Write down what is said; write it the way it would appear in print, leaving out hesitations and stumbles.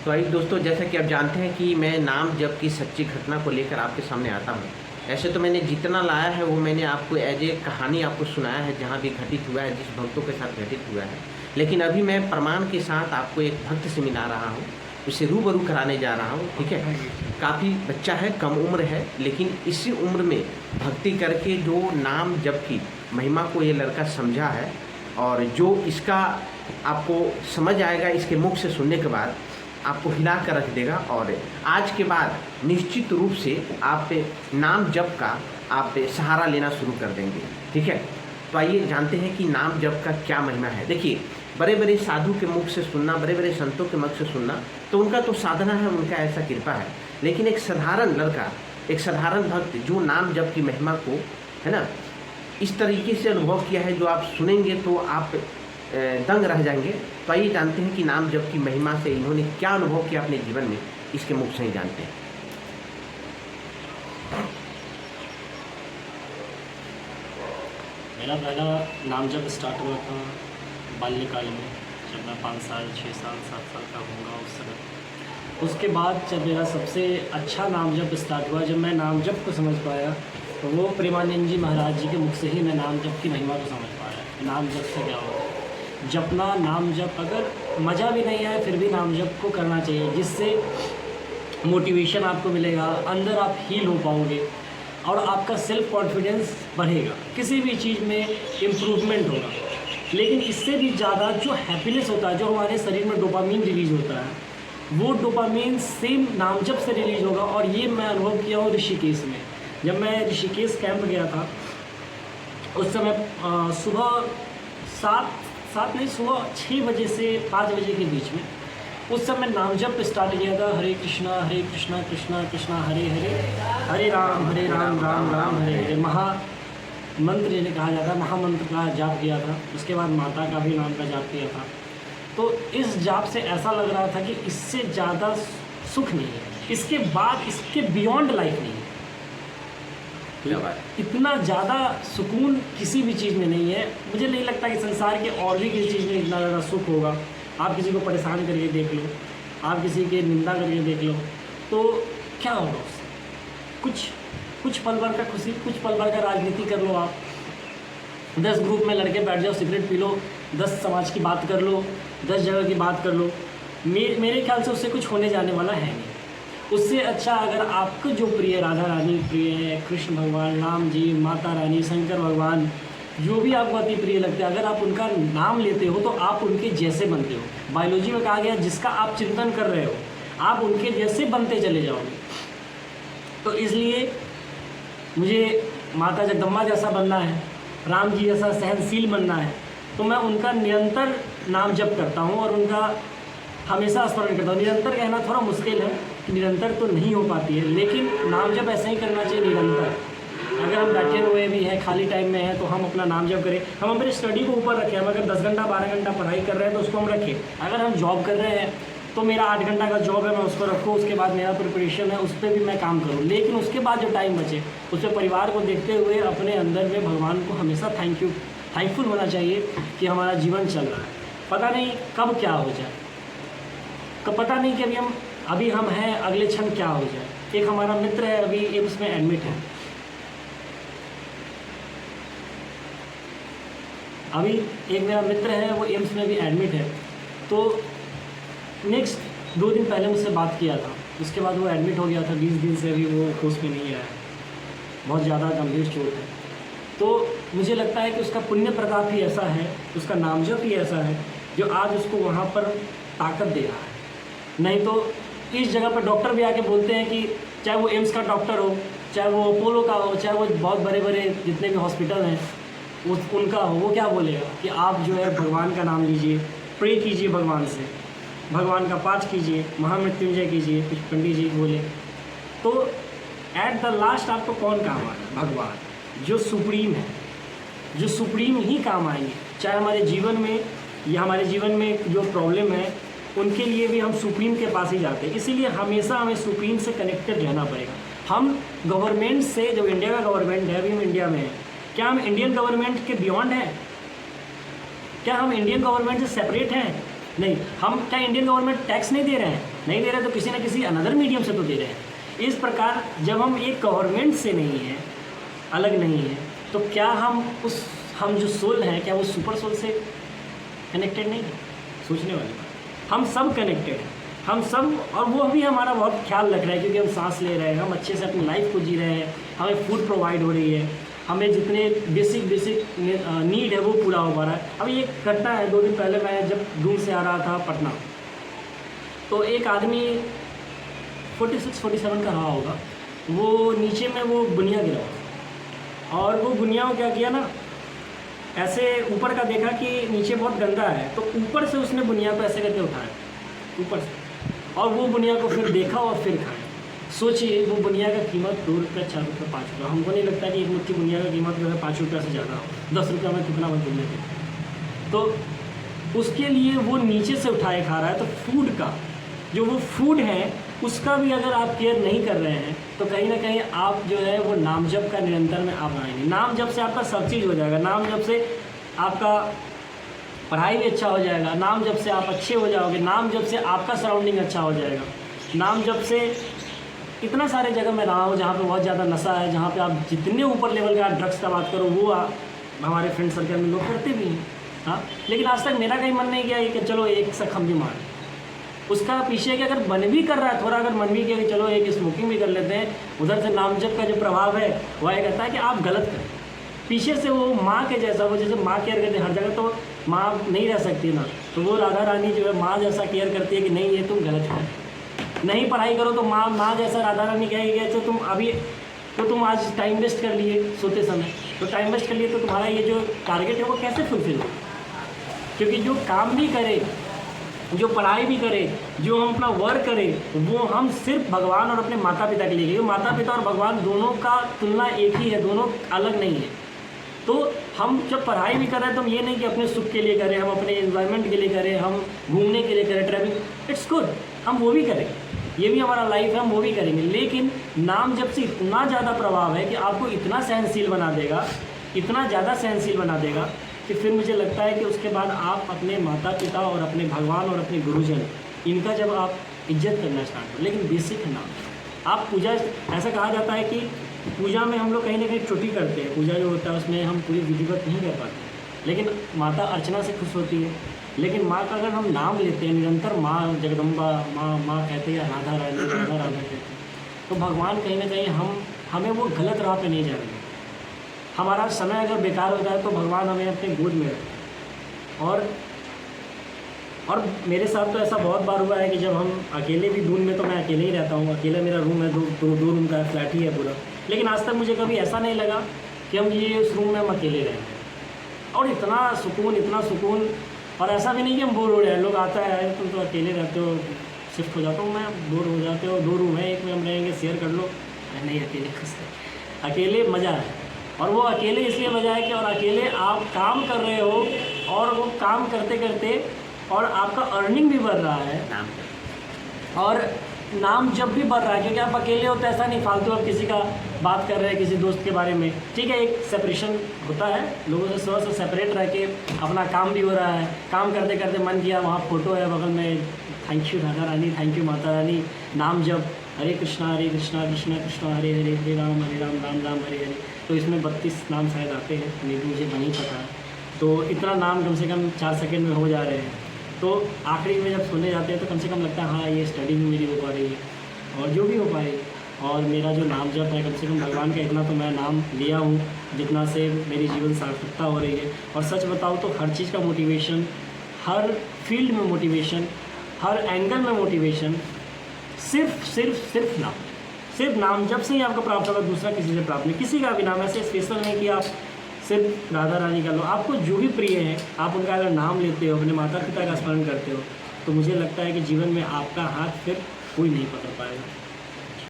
तो आइए दोस्तों, जैसा कि आप जानते हैं कि मैं नाम जप की सच्ची घटना को लेकर आपके सामने आता हूँ। ऐसे तो मैंने जितना लाया है वो मैंने आपको एज ए कहानी आपको सुनाया है, जहाँ भी घटित हुआ है, जिस भक्तों के साथ घटित हुआ है। लेकिन अभी मैं प्रमाण के साथ आपको एक भक्त से मिला रहा हूँ, उसे रूबरू कराने जा रहा हूँ। ठीक है, काफ़ी बच्चा है, कम उम्र है, लेकिन इसी उम्र में भक्ति करके जो नाम जप की महिमा को ये लड़का समझा है, और जो इसका आपको समझ आएगा इसके मुख से सुनने के बाद, आपको हिला कर रख देगा। और आज के बाद निश्चित रूप से आप नाम जप का आप सहारा लेना शुरू कर देंगे। ठीक है, तो आइए जानते हैं कि नाम जप का क्या महिमा है। देखिए, बड़े बड़े साधु के मुख से सुनना, बड़े बड़े संतों के मुख से सुनना, तो उनका तो साधना है, उनका ऐसा कृपा है। लेकिन एक साधारण लड़का, एक साधारण भक्त जो नाम जप की महिमा को, है ना, इस तरीके से अनुभव किया है, जो आप सुनेंगे तो आप दंग रह जाएंगे। तो आइए जानते हैं कि नाम जप की महिमा से इन्होंने क्या अनुभव किया अपने जीवन में, इसके मुख से ही जानते हैं। मेरा पहला नाम जप स्टार्ट हुआ था बाल्यकाल में, जब मैं 5 साल 6 साल 7 साल का होऊंगा उस समय। उसके बाद जब मेरा सबसे अच्छा नाम जप स्टार्ट हुआ, जब मैं नाम जप को समझ पाया, तो वो प्रेमानंद जी महाराज जी के मुख से ही मैं नाम जप की महिमा को समझ पाया। नाम जप से क्या होता है, जपना, नाम जप, अगर मज़ा भी नहीं आए फिर भी नाम जप को करना चाहिए, जिससे मोटिवेशन आपको मिलेगा, अंदर आप हील हो पाओगे और आपका सेल्फ कॉन्फिडेंस बढ़ेगा, किसी भी चीज़ में इम्प्रूवमेंट होगा। लेकिन इससे भी ज़्यादा जो हैप्पीनेस होता है, जो हमारे शरीर में डोपामीन रिलीज होता है, वो डोपामीन सेम नाम जप से रिलीज होगा। और ये मैं अनुभव किया हूँ ऋषिकेश में। जब मैं ऋषिकेश कैंप गया था, उस समय सुबह सुबह 6 बजे से 5 बजे के बीच में, उस समय नाम जप स्टार्ट किया था। हरे कृष्णा कृष्णा कृष्णा हरे हरे, हरे राम राम राम हरे हरे, महा मंत्र जिन्हें कहा जाता है, महामंत्र का जाप किया था। उसके बाद माता का भी नाम का जाप किया था। तो इस जाप से ऐसा लग रहा था कि इससे ज़्यादा सुख नहीं है, इसके बाद इसके बियॉन्ड लाइफ नहीं है। इतना ज़्यादा सुकून किसी भी चीज़ में नहीं है। मुझे नहीं लगता कि संसार के और भी किसी चीज़ में इतना ज़्यादा सुख होगा। आप किसी को परेशान करके देख लो, आप किसी की निंदा करके देख लो, तो क्या होगा उससे? कुछ पल भर का खुशी, कुछ पल भर का राजनीति कर लो। आप 10 ग्रुप में लड़के बैठ जाओ, सिगरेट पी लो, 10 समाज की बात कर लो, 10 जगह की बात कर लो, मेरे ख्याल से उससे कुछ होने जाने वाला है नहीं। उससे अच्छा अगर आपको जो प्रिय, राधा रानी प्रिय है, कृष्ण भगवान, राम जी, माता रानी, शंकर भगवान, जो भी आपको अति प्रिय लगते हैं, अगर आप उनका नाम लेते हो तो आप उनके जैसे बनते हो। बायोलॉजी में कहा गया, जिसका आप चिंतन कर रहे हो आप उनके जैसे बनते चले जाओगे। तो इसलिए मुझे माता जगदम्बा जैसा बनना है, राम जी जैसा सहनशील बनना है, तो मैं उनका निरंतर नाम जप करता हूँ और उनका हमेशा स्मरण करता हूँ। निरंतर कहना थोड़ा मुश्किल है, निरंतर तो नहीं हो पाती है, लेकिन नाम जप ऐसा ही करना चाहिए निरंतर। अगर हम बैठे हुए भी हैं, खाली टाइम में हैं, तो हम अपना नाम जप करें। हम अपनी स्टडी को ऊपर रखें। हम अगर 10 घंटा 12 घंटा पढ़ाई कर रहे हैं तो उसको हम रखें। अगर हम जॉब कर रहे हैं तो मेरा 8 घंटा का जॉब है, मैं उसको रखूँ, उसके बाद मेरा प्रिपरेशन है, उस पर भी मैं काम करूँ। लेकिन उसके बाद जो टाइम बचे उस पर परिवार को देखते हुए अपने अंदर में भगवान को हमेशा थैंकफुल होना चाहिए कि हमारा जीवन चल रहा है। पता नहीं कब क्या हो जाए, पता नहीं कि अभी हम हैं, अगले क्षण क्या हो जाए। एक हमारा मित्र है, अभी एम्स में एडमिट है। अभी एक मेरा मित्र है, वो एम्स में भी एडमिट है। तो नेक्स्ट 2 दिन पहले मुझसे बात किया था, उसके बाद वो एडमिट हो गया था। 20 दिन से अभी वो होश में नहीं आया है, बहुत ज़्यादा गंभीर चोट है। तो मुझे लगता है कि उसका पुण्य प्रताप ही ऐसा है, उसका नामजप ही ऐसा है, जो आज उसको वहाँ पर ताकत दे रहा है। नहीं तो इस जगह पर डॉक्टर भी आके बोलते हैं कि चाहे वो एम्स का डॉक्टर हो, चाहे वो अपोलो का हो, चाहे वो बहुत बड़े बड़े जितने भी हॉस्पिटल हैं उनका हो, वो क्या बोलेगा कि आप जो है भगवान का नाम लीजिए, प्रे कीजिए भगवान से, भगवान का पाठ कीजिए, महामृत्युंजय कीजिए, कुछ पंडित जी बोले। तो एट द लास्ट आपको कौन काम आएगा? भगवान, जो सुप्रीम है, जो सुप्रीम ही काम आएंगे। चाहे हमारे जीवन में या हमारे जीवन में जो प्रॉब्लम है, उनके लिए भी हम सुप्रीम के पास ही जाते हैं। इसीलिए हमेशा हमें सुप्रीम से कनेक्टेड रहना पड़ेगा। हम गवर्नमेंट से, जो इंडिया का गवर्नमेंट है, अभी हम इंडिया में हैं, क्या हम इंडियन गवर्नमेंट के बियॉन्ड हैं? क्या हम इंडियन गवर्नमेंट से सेपरेट हैं? नहीं, हम क्या इंडियन गवर्नमेंट टैक्स नहीं दे रहे हैं? नहीं दे रहे तो किसी न किसी अनदर मीडियम से तो दे रहे हैं। इस प्रकार जब हम एक गवर्नमेंट से नहीं है, अलग नहीं है, तो क्या हम जो सोल हैं, क्या वो सुपर सोल से कनेक्टेड नहीं है? सोचने वाली बात। हम सब कनेक्टेड हैं, हम सब, और वो भी हमारा बहुत ख्याल रख रहा है, क्योंकि हम सांस ले रहे हैं, हम अच्छे से अपनी लाइफ को जी रहे हैं, हमें फूड प्रोवाइड हो रही है, हमें जितने बेसिक नीड है वो पूरा हो पा रहा है। अभी एक घटना है, 2 दिन पहले मैं जब दूर से आ रहा था पटना, तो एक आदमी 46-47 का रहा होगा, वो नीचे में वो बुनिया गिरा हुआ, और वो बुनिया को क्या किया ना, ऐसे ऊपर का देखा कि नीचे बहुत गंदा है, तो ऊपर से उसने बुनिया को ऐसे करके उठाया ऊपर से, और वो बुनिया को फिर देखा और फिर खाया। सोचिए, वो बुनिया का कीमत 2 रुपये, 4 रुपये, 5 रुपये। हमको नहीं लगता कि एक मुट्ठी बुनिया का कीमत जो है 5 रुपये से ज़्यादा हो। 10 रुपये में कितना बन बुनिया के, तो उसके लिए वो नीचे से उठाए खा रहा है। तो फूड का जो वो फूड है, उसका भी अगर आप केयर नहीं कर रहे हैं, तो कहीं ना कहीं आप जो है वो नाम जप का निरंतर में आप आएंगे। नाम जप से आपका सब चीज़ हो जाएगा। नाम जप से आपका पढ़ाई भी अच्छा हो जाएगा, नाम जप से आप अच्छे हो जाओगे, नाम जप से आपका सराउंडिंग अच्छा हो जाएगा, नाम जप से इतना सारे जगह मैं रहा हूँ जहाँ पे बहुत ज़्यादा नशा है, जहाँ पे आप जितने ऊपर लेवल का ड्रग्स का बात करो वो हमारे फ्रेंड सर्कल में लोग करते भी हैं, हाँ। लेकिन आज तक मेरा कहीं मन नहीं किया कि चलो एक सा हम भी मारें। उसका पीछे कि अगर मन भी कर रहा है, थोड़ा अगर मन भी किया कि चलो एक स्मोकिंग भी कर लेते हैं, उधर से नाम जप का जो प्रभाव है वह ये कहता है कि आप गलत करें। पीछे से वो माँ के जैसा, वो जैसे माँ केयर करती है हर जगह, तो माँ नहीं रह सकती ना, तो वो राधा रानी जो है माँ जैसा केयर करती है कि नहीं ये तुम गलत है, नहीं पढ़ाई करो तो माँ जैसा राधा रानी कहेगी तो तुम अभी तो तुम आज टाइम वेस्ट कर लिए सोते समय, तो टाइम वेस्ट कर लिए तो तुम्हारा ये जो टारगेट है वो कैसे फुलफिल हो? क्योंकि जो काम भी करे, जो पढ़ाई भी करे, जो हम अपना वर्क करें, वो हम सिर्फ भगवान और अपने माता पिता के लिए, क्योंकि माता पिता और भगवान दोनों का तुलना एक ही है, दोनों अलग नहीं है। तो हम जब पढ़ाई भी कर रहे हैं तो हम ये नहीं कि अपने सुख के लिए करें, हम अपने एनवायरनमेंट के लिए करें, हम घूमने के लिए करें, ट्रैवलिंग, इट्स गुड, हम वो भी करें, ये भी हमारा लाइफ है, हम वो भी करेंगे। लेकिन नाम जब से इतना ज़्यादा प्रभाव है कि आपको इतना सहनशील बना देगा, इतना ज़्यादा सहनशील बना देगा कि फिर मुझे लगता है कि उसके बाद आप अपने माता पिता और अपने भगवान और अपने गुरुजन, इनका जब आप इज्जत करना स्टार्ट करो। लेकिन बेसिक है नाम। आप पूजा, ऐसा कहा जाता है कि पूजा में हम लोग कहीं ना कहीं त्रुटि करते हैं, पूजा जो होता है उसमें हम पूरी विधिवत नहीं कर पाते, लेकिन माता अर्चना से खुश होती है। लेकिन माँ का अगर हम नाम लेते हैं निरंतर, माँ जगदम्बा, माँ कहते हैं, राधा रानी, राधा राधा कहते हैं, तो भगवान कहीं ना कहीं हमें वो गलत राह पे नहीं जा रहे हैं। हमारा समय अगर बेकार हो जाए तो भगवान हमें अपने गोद में रखे। और मेरे साथ तो ऐसा बहुत बार हुआ है कि जब हम अकेले भी, दून में तो मैं अकेले ही रहता हूँ, अकेला मेरा रूम है, दो रूम का फ्लैट ही है पूरा, लेकिन आज तक मुझे कभी ऐसा नहीं लगा कि हम ये उस रूम में हम अकेले रहेंगे। और इतना सुकून, और ऐसा भी नहीं कि हम बोर हो रहे हैं। लोग आता है, तुम तो अकेले रहते हो, शिफ्ट हो जाता हूँ मैं, बोर हो जाते हो, 2 रूम है, एक में हम रहेंगे, शेयर कर लो। नहीं, अकेले खुश है, अकेले मज़ा है। और वो अकेले इसलिए मज़ा है कि और अकेले आप काम कर रहे हो, और वो काम करते करते और आपका अर्निंग भी बढ़ रहा है, और नाम जब भी बढ़ रहा है, क्योंकि आप अकेले हो तो ऐसा नहीं फालतू आप किसी का बात कर रहे हैं, किसी दोस्त के बारे में, ठीक है, एक सेपरेशन होता है, लोगों से थोड़ा सा सेपरेट रह के अपना काम भी हो रहा है। काम करते करते मन किया, वहाँ फ़ोटो है बगल में, thank you Radha Rani, thank you Mata Rani, नाम जब हरे कृष्णा कृष्णा कृष्णा हरे हरे, हरे राम राम राम हरे हरे। तो इसमें 32 नाम शायद आते हैं, लेकिन मुझे नहीं पता है। तो इतना नाम कम से कम 4 सेकंड में हो जा रहे हैं। तो आखिरी में जब सोने जाते हैं तो कम से कम लगता है हाँ, ये स्टडी भी मेरी हो पा रही है, और जो भी हो पाए। और मेरा जो नाम जप है, कम से कम भगवान का इतना तो मैं नाम लिया हूँ जितना से मेरी जीवन सार्थकता हो रही है। और सच बताऊँ तो हर चीज़ का मोटिवेशन, हर फील्ड में मोटिवेशन, हर एंगल में मोटिवेशन सिर्फ नाम जब से ही आपको प्राप्त होगा, दूसरा किसी से प्राप्त नहीं। किसी का भी नाम ऐसे स्पेशल नहीं कि आप सिर्फ राधा रानी का लो, आपको जो भी प्रिय है आप उनका अगर नाम लेते हो, अपने माता पिता का स्मरण करते हो, तो मुझे लगता है कि जीवन में आपका हाथ फिर कोई नहीं पकड़ पाएगा।